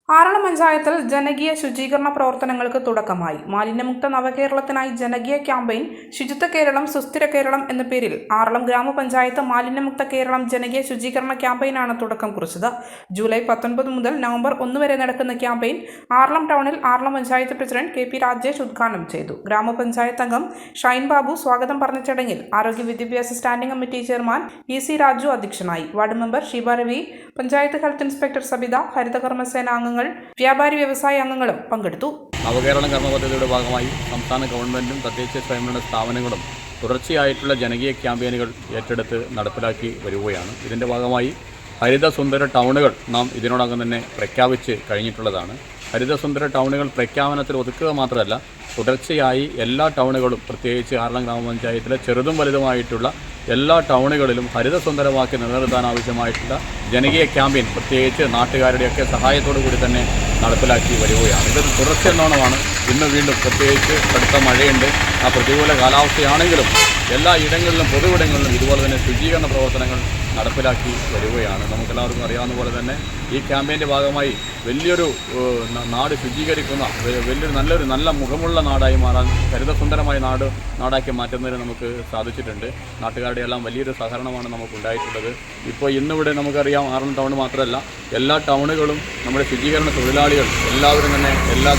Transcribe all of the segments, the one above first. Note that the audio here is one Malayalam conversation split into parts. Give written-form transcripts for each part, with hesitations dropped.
ആറളം പഞ്ചായത്തിൽ ജനകീയ ശുചീകരണ പ്രവർത്തനങ്ങൾക്ക് തുടക്കമായി. മാലിന്യമുക്ത നവകേരളത്തിനായി ജനകീയ ക്യാമ്പയിൻ ശുചിത്വ കേരളം സുസ്ഥിര കേരളം എന്ന പേരിൽ ആറളം ഗ്രാമപഞ്ചായത്ത് മാലിന്യമുക്ത കേരളം ജനകീയ ശുചീകരണ ക്യാമ്പയിനാണ് തുടക്കം കുറിച്ചത്. ജൂലൈ 19 മുതൽ നവംബർ 1 വരെ നടക്കുന്ന ക്യാമ്പയിൻ ആറളം ടൗണിൽ ആറളം പഞ്ചായത്ത് പ്രസിഡന്റ് KP രാജേഷ് ഉദ്ഘാടനം ചെയ്തു. ഗ്രാമപഞ്ചായത്ത് അംഗം ഷൈൻ ബാബു സ്വാഗതം പറഞ്ഞ ചടങ്ങിൽ ആരോഗ്യ വിദ്യാഭ്യാസ standing committee chairman EC Raju അധ്യക്ഷനായി. Ward member Sheeba Ravi, panchayat health inspector Sabitha, ഹരിതകർമ്മസേന അംഗങ്ങൾ, വ്യാപാരി വ്യവസായ അംഗങ്ങളും പങ്കെടുത്തു. നവകേരളം കർമ്മ പദ്ധതിയുടെ ഭാഗമായി സംസ്ഥാന ഗവൺമെന്റും തദ്ദേശ സ്വയംഭരണ സ്ഥാപനങ്ങളും തുടർച്ചയായിട്ടുള്ള ജനകീയ ക്യാമ്പയിനുകൾ ഏറ്റെടുത്ത് നടപ്പിലാക്കി വരികയാണ്. ഇതിൻ്റെ ഭാഗമായി ഹരിതസുന്ദര ടൗണുകൾ നാം ഇതിനോടകം തന്നെ പ്രഖ്യാപിച്ച് കഴിഞ്ഞിട്ടുള്ളതാണ്. ഹരിതസുന്ദര ടൗണുകൾ പ്രഖ്യാപനത്തിൽ ഒതുക്കുക മാത്രമല്ല, തുടർച്ചയായി എല്ലാ ടൗണുകളും, പ്രത്യേകിച്ച് ആറളം ഗ്രാമപഞ്ചായത്തിലെ ചെറുതും വലുതുമായിട്ടുള്ള എല്ലാ ടൗണുകളിലും ഹരിതസുന്ദരമാക്കി നിലനിർത്താൻ ആവശ്യമായിട്ടുള്ള ജനകീയ ക്യാമ്പയിൻ പ്രത്യേകിച്ച് നാട്ടുകാരുടെയൊക്കെ സഹായത്തോടു കൂടി തന്നെ നടപ്പിലാക്കി വരികയാണ്. ഇതൊരു തുടർച്ചയെന്നോണമാണ്. ഇന്ന് വീണ്ടും പ്രത്യേകിച്ച് കടുത്ത മഴയുണ്ട്. ആ പ്രതികൂല കാലാവസ്ഥയാണെങ്കിലും എല്ലാ ഇടങ്ങളിലും പൊതുവിടങ്ങളിലും ഇതുപോലെ തന്നെ ശുചീകരണ പ്രവർത്തനങ്ങൾ നടപ്പിലാക്കി വരികയാണ്. നമുക്കെല്ലാവർക്കും അറിയാവുന്ന പോലെ തന്നെ ഈ ക്യാമ്പയിൻ്റെ ഭാഗമായി വലിയൊരു നാട് ശുചീകരിക്കുന്ന നല്ല മുഖമുള്ള നാടായി മാറാൻ, ഹരിതസുന്ദരമായ നാടാക്കി മാറ്റുന്നതിന് നമുക്ക് സാധിച്ചിട്ടുണ്ട്. നാട്ടുകാരുടെ എല്ലാം വലിയൊരു സഹകരണമാണ് നമുക്കുണ്ടായിട്ടുള്ളത്. ഇപ്പോൾ ഇന്നിവിടെ നമുക്കറിയാം, ആറളം ടൗൺ മാത്രമല്ല എല്ലാ ടൗണുകളും നമ്മുടെ ശുചീകരണ തൊഴിലാളികൾ എല്ലാവരും തന്നെ എല്ലാ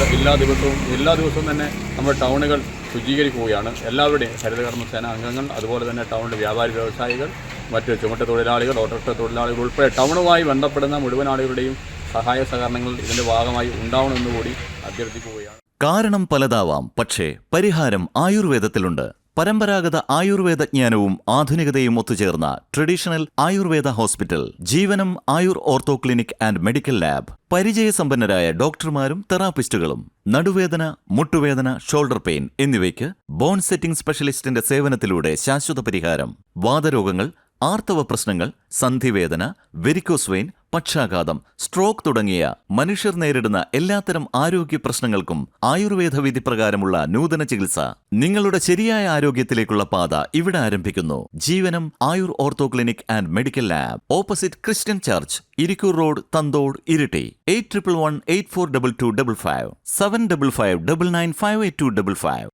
ദിവസവും തന്നെ നമ്മുടെ ടൗണുകൾ ശുചീകരിക്കുകയാണ്. എല്ലാവരുടെയും ഹരിതകർമ്മസേന അംഗങ്ങൾ, അതുപോലെ തന്നെ ടൗണിലെ വ്യാപാരി വ്യവസായികൾ, മറ്റ് ചുമട്ട് തൊഴിലാളികൾ, ഓട്ടോറിക്ഷ തൊഴിലാളികൾ ഉൾപ്പെടെ ടൗണുമായി ബന്ധപ്പെടുന്ന മുഴുവൻ ആളുകളുടെയും സഹായ സഹകരണങ്ങൾ ഇതിൻ്റെ ഭാഗമായി ഉണ്ടാവണമെന്നുകൂടി അഭ്യർത്ഥിക്കുകയാണ്. കാരണം പലതാവാം, പക്ഷേ പരിഹാരം ആയുർവേദത്തിലുണ്ട്. പരമ്പരാഗത ആയുർവേദ ജ്ഞാനവും ആധുനികതയും ഒത്തുചേർന്ന traditional ayurveda hospital, Jeevanam Ayur ortho clinic and medical lab. പരിചയസമ്പന്നരായ ഡോക്ടർമാരും തെറാപ്പിസ്റ്റുകളും. നടുവേദന, മുട്ടുവേദന, ഷോൾഡർ പെയിൻ എന്നിവയ്ക്ക് ബോൺ സെറ്റിംഗ് സ്പെഷ്യലിസ്റ്റിന്റെ സേവനത്തിലൂടെ ശാശ്വത പരിഹാരം. വാതരോഗങ്ങൾ, ആർത്തവ പ്രശ്നങ്ങൾ, സന്ധിവേദന, വെരിക്കോസ് വെയിൻ, പക്ഷാഘാതം, സ്ട്രോക്ക് തുടങ്ങിയ മനുഷ്യർ നേരിടുന്ന എല്ലാത്തരം ആരോഗ്യ പ്രശ്നങ്ങൾക്കും ആയുർവേദ വിധി പ്രകാരമുള്ള നൂതന ചികിത്സ. നിങ്ങളുടെ ശരിയായ ആരോഗ്യത്തിലേക്കുള്ള പാത ഇവിടെ ആരംഭിക്കുന്നു. Jeevanam Ayur ortho clinic and medical lab, opposite Christian church, Irikkur road, Thanthode, Iritty. 8111842255 7559958255.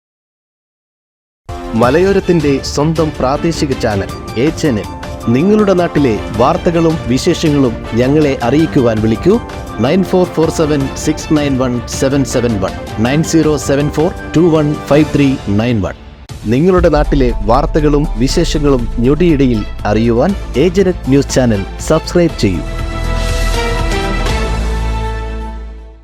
മലയോരത്തിന്റെ സ്വന്തം പ്രാദേശിക ചാനൽ HNN. നിങ്ങളുടെ നാട്ടിലെ വാർത്തകളും വിശേഷങ്ങളും ഞങ്ങളെ അറിയിക്കുവാൻ വിളിക്കൂ 9447691771 9074215391. നിങ്ങളുടെ നാട്ടിലെ വാർത്തകളും വിശേഷങ്ങളും ഞൊടിയിടയിൽ അറിയുവാൻ ഏജന്റ് ന്യൂസ് ചാനൽ സബ്സ്ക്രൈബ് ചെയ്യൂ.